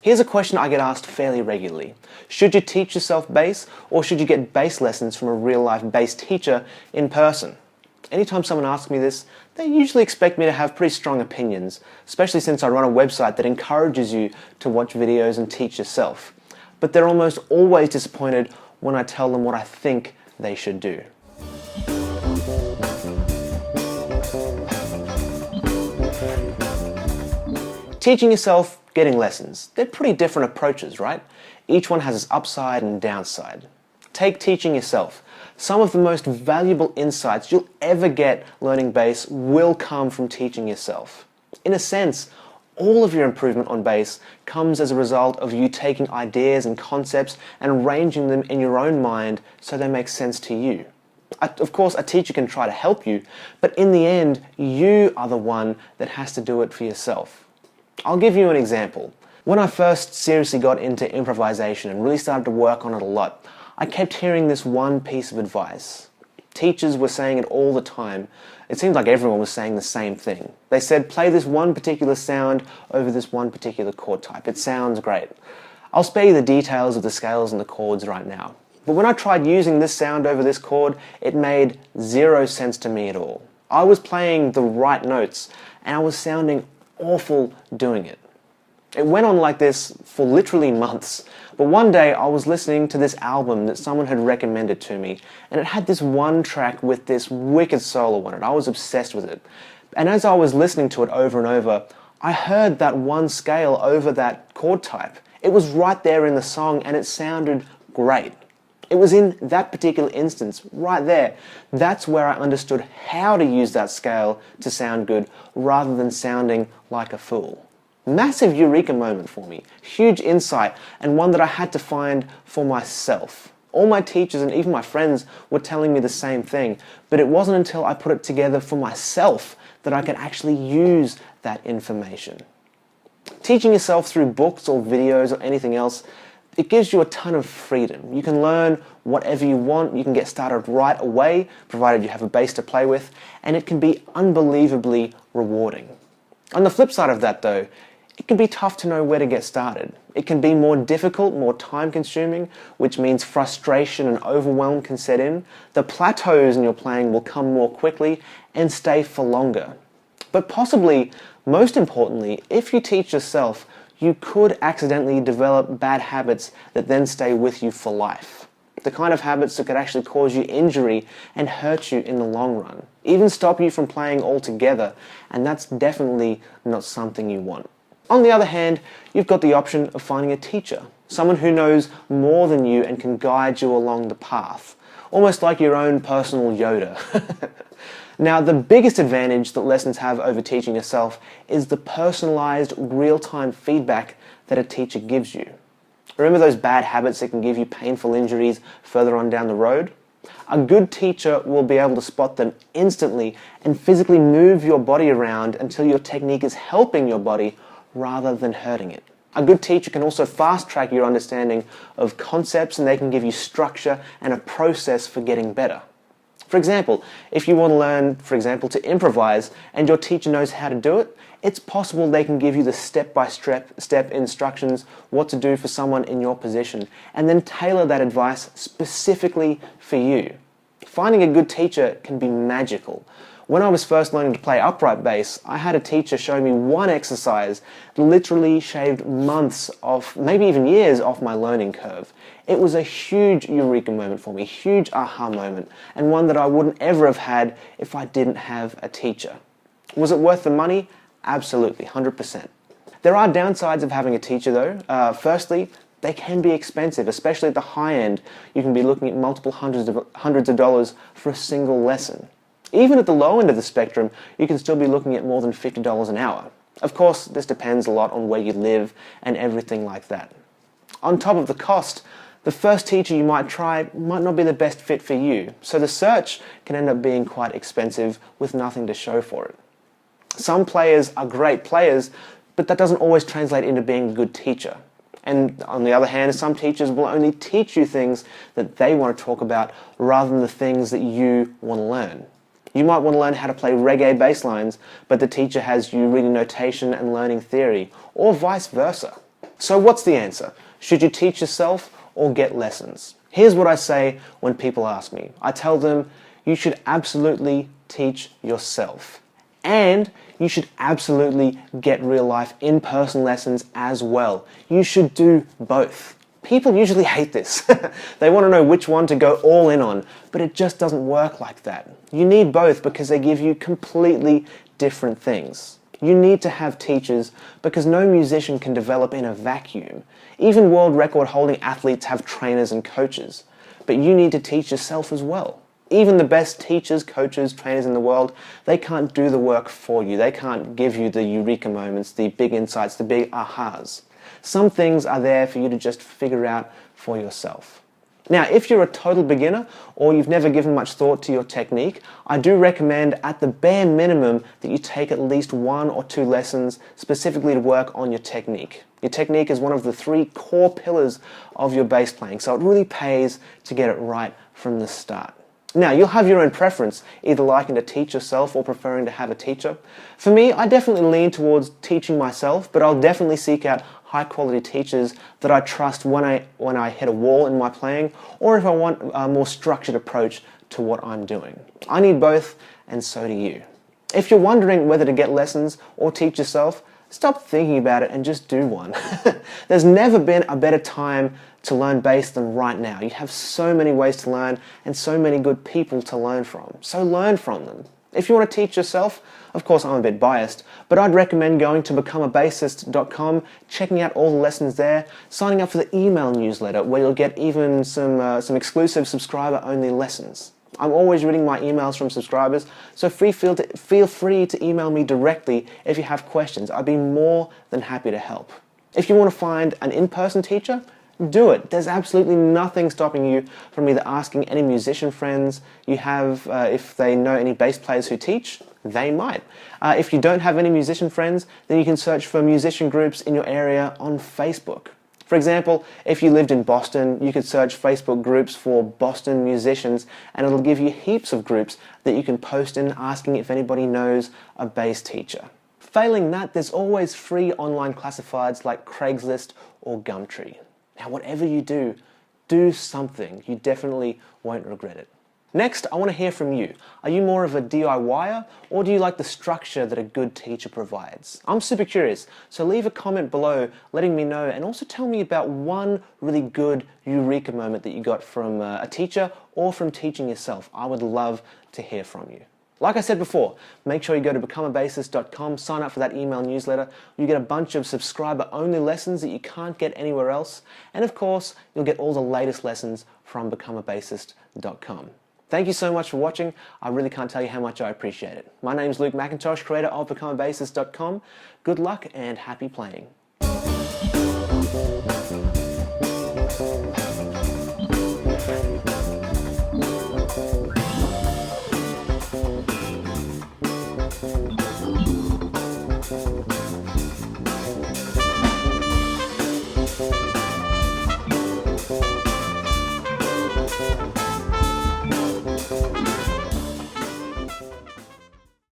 Here's a question I get asked fairly regularly. Should you teach yourself bass, or should you get bass lessons from a real-life bass teacher in person? Anytime someone asks me this, they usually expect me to have pretty strong opinions, especially since I run a website that encourages you to watch videos and teach yourself. But they're almost always disappointed when I tell them what I think they should do. Teaching yourself, getting lessons. They're pretty different approaches, right? Each one has its upside and downside. Take teaching yourself. Some of the most valuable insights you'll ever get learning bass will come from teaching yourself. In a sense, all of your improvement on bass comes as a result of you taking ideas and concepts and arranging them in your own mind so they make sense to you. Of course, a teacher can try to help you, but in the end, you are the one that has to do it for yourself. I'll give you an example. When I first seriously got into improvisation and really started to work on it a lot, I kept hearing this one piece of advice. Teachers were saying it all the time. It seemed like everyone was saying the same thing. They said, play this one particular sound over this one particular chord type. It sounds great. I'll spare you the details of the scales and the chords right now. But when I tried using this sound over this chord, it made zero sense to me at all. I was playing the right notes and I was sounding awful doing it. It went on like this for literally months, but one day I was listening to this album that someone had recommended to me, and it had this one track with this wicked solo on it. I was obsessed with it. And as I was listening to it over and over, I heard that one scale over that chord type. It was right there in the song and it sounded great. It was in that particular instance, right there. That's where I understood how to use that scale to sound good rather than sounding like a fool. Massive eureka moment for me. Huge insight, and one that I had to find for myself. All my teachers and even my friends were telling me the same thing, but it wasn't until I put it together for myself that I could actually use that information. Teaching yourself through books or videos or anything else, it gives you a ton of freedom. You can learn whatever you want, you can get started right away, provided you have a bass to play with, and it can be unbelievably rewarding. On the flip side of that though, it can be tough to know where to get started. It can be more difficult, more time-consuming, which means frustration and overwhelm can set in. The plateaus in your playing will come more quickly and stay for longer. But possibly, most importantly, if you teach yourself, you could accidentally develop bad habits that then stay with you for life. The kind of habits that could actually cause you injury and hurt you in the long run. Even stop you from playing altogether, and that's definitely not something you want. On the other hand, you've got the option of finding a teacher, someone who knows more than you and can guide you along the path, almost like your own personal Yoda. Now, the biggest advantage that lessons have over teaching yourself is the personalized, real-time feedback that a teacher gives you. Remember those bad habits that can give you painful injuries further on down the road? A good teacher will be able to spot them instantly and physically move your body around until your technique is helping your body rather than hurting it. A good teacher can also fast-track your understanding of concepts, and they can give you structure and a process for getting better. For example, if you want to learn, to improvise, and your teacher knows how to do it, it's possible they can give you the step-by-step instructions what to do for someone in your position, and then tailor that advice specifically for you. Finding a good teacher can be magical. When I was first learning to play upright bass, I had a teacher show me one exercise that literally shaved months off, maybe even years off my learning curve. It was a huge eureka moment for me, huge aha moment, and one that I wouldn't ever have had if I didn't have a teacher. Was it worth the money? Absolutely, 100%. There are downsides of having a teacher though. Firstly, they can be expensive, especially at the high end. You can be looking at multiple hundreds of dollars for a single lesson. Even at the low end of the spectrum, you can still be looking at more than $50 an hour. Of course, this depends a lot on where you live and everything like that. On top of the cost, the first teacher you might try might not be the best fit for you, so the search can end up being quite expensive with nothing to show for it. Some players are great players, but that doesn't always translate into being a good teacher. And on the other hand, some teachers will only teach you things that they want to talk about rather than the things that you want to learn. You might want to learn how to play reggae bass lines, but the teacher has you reading notation and learning theory, or vice versa. So what's the answer? Should you teach yourself or get lessons? Here's what I say when people ask me. I tell them, you should absolutely teach yourself. And you should absolutely get real life in-person lessons as well. You should do both. People usually hate this. They want to know which one to go all in on, but it just doesn't work like that. You need both because they give you completely different things. You need to have teachers because no musician can develop in a vacuum. Even world record holding athletes have trainers and coaches, but you need to teach yourself as well. Even the best teachers, coaches, trainers in the world, they can't do the work for you. They can't give you the eureka moments, the big insights, the big ahas. Some things are there for you to just figure out for yourself. Now, if you're a total beginner or you've never given much thought to your technique, I do recommend at the bare minimum that you take at least 1 or 2 lessons specifically to work on your technique. Your technique is one of the 3 core pillars of your bass playing, so it really pays to get it right from the start. Now, you'll have your own preference, either liking to teach yourself or preferring to have a teacher. For me, I definitely lean towards teaching myself, but I'll definitely seek out high-quality teachers that I trust when I hit a wall in my playing, or if I want a more structured approach to what I'm doing. I need both, and so do you. If you're wondering whether to get lessons or teach yourself, stop thinking about it and just do one. There's never been a better time to learn bass than right now. You have so many ways to learn and so many good people to learn from. So learn from them. If you want to teach yourself, of course I'm a bit biased, but I'd recommend going to becomeabassist.com, checking out all the lessons there, signing up for the email newsletter where you'll get even some exclusive subscriber-only lessons. I'm always reading my emails from subscribers, so feel free to email me directly if you have questions. I'd be more than happy to help. If you want to find an in-person teacher, do it. There's absolutely nothing stopping you from either asking any musician friends you have if they know any bass players who teach. They might. If you don't have any musician friends, then you can search for musician groups in your area on Facebook. For example, if you lived in Boston, you could search Facebook groups for Boston musicians and it'll give you heaps of groups that you can post in asking if anybody knows a bass teacher. Failing that, there's always free online classifieds like Craigslist or Gumtree. Now, whatever you do, do something. You definitely won't regret it. Next, I want to hear from you. Are you more of a DIYer or do you like the structure that a good teacher provides? I'm super curious, so leave a comment below letting me know and also tell me about one really good eureka moment that you got from a teacher or from teaching yourself. I would love to hear from you. Like I said before, make sure you go to becomeabassist.com, sign up for that email newsletter. You get a bunch of subscriber-only lessons that you can't get anywhere else. And of course, you'll get all the latest lessons from becomeabassist.com. Thank you so much for watching. I really can't tell you how much I appreciate it. My name's Luke McIntosh, creator of becomeabassist.com. Good luck and happy playing.